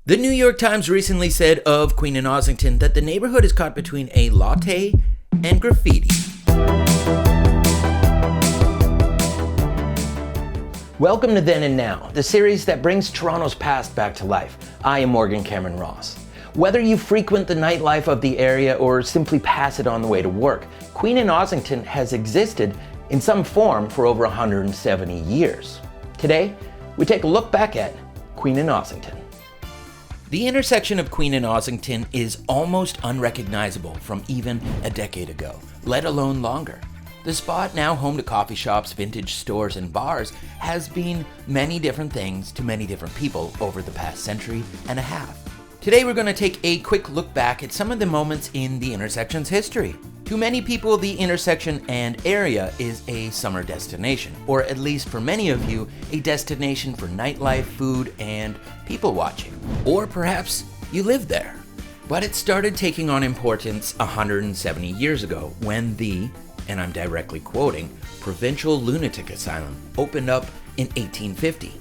The New York Times recently said of Queen and Ossington that the neighborhood is caught between a latte and graffiti. Welcome to Then and Now, the series that brings Toronto's past back to life. I am Morgan Cameron Ross. Whether you frequent the nightlife of the area or simply pass it on the way to work, Queen and Ossington has existed in some form for over 170 years. Today, we take a look back at Queen and Ossington. The intersection of Queen and Ossington is almost unrecognizable from even a decade ago, let alone longer. The spot, now home to coffee shops, vintage stores, and bars, has been many different things to many different people over the past century and a half. Today we're going to take a quick look back at some of the moments in the intersection's history. To many people, the intersection and area is a summer destination, or at least for many of you, a destination for nightlife, food, and people watching. Or perhaps you live there. But it started taking on importance 170 years ago when the, and I'm directly quoting, Provincial Lunatic Asylum opened up in 1850.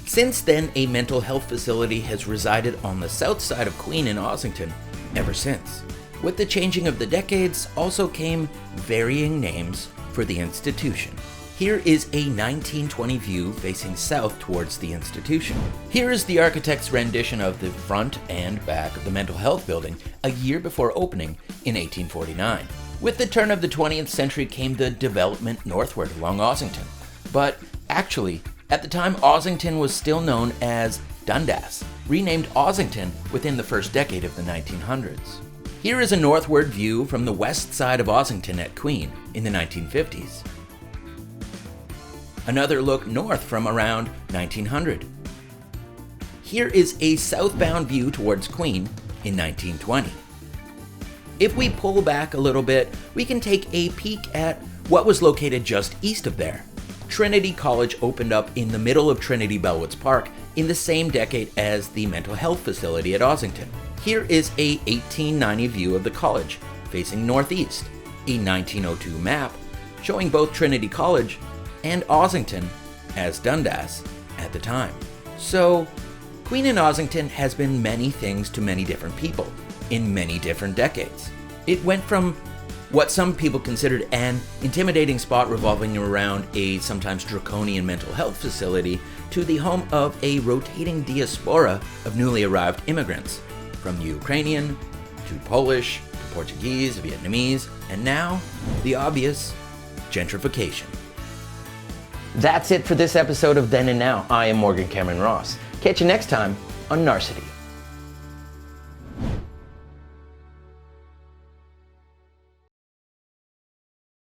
Since then, a mental health facility has resided on the south side of Queen and Ossington ever since. With the changing of the decades, also came varying names for the institution. Here is a 1920 view facing south towards the institution. Here is the architect's rendition of the front and back of the mental health building a year before opening in 1849. With the turn of the 20th century came the development northward along Ossington. But actually, at the time, Ossington was still known as Dundas, renamed Ossington within the first decade of the 1900s. Here is a northward view from the west side of Ossington at Queen in the 1950s. Another look north from around 1900. Here is a southbound view towards Queen in 1920. If we pull back a little bit, we can take a peek at what was located just east of there. Trinity College opened up in the middle of Trinity Bellwoods Park in the same decade as the mental health facility at Ossington. Here is a 1890 view of the college facing northeast, a 1902 map showing both Trinity College and Ossington as Dundas at the time. So, Queen and Ossington has been many things to many different people in many different decades. It went from what some people considered an intimidating spot revolving around a sometimes draconian mental health facility to the home of a rotating diaspora of newly arrived immigrants, from Ukrainian to Polish to Portuguese, Vietnamese, and now the obvious gentrification. That's it for this episode of Then and Now. I am Morgan Cameron Ross. Catch you next time on Narcity.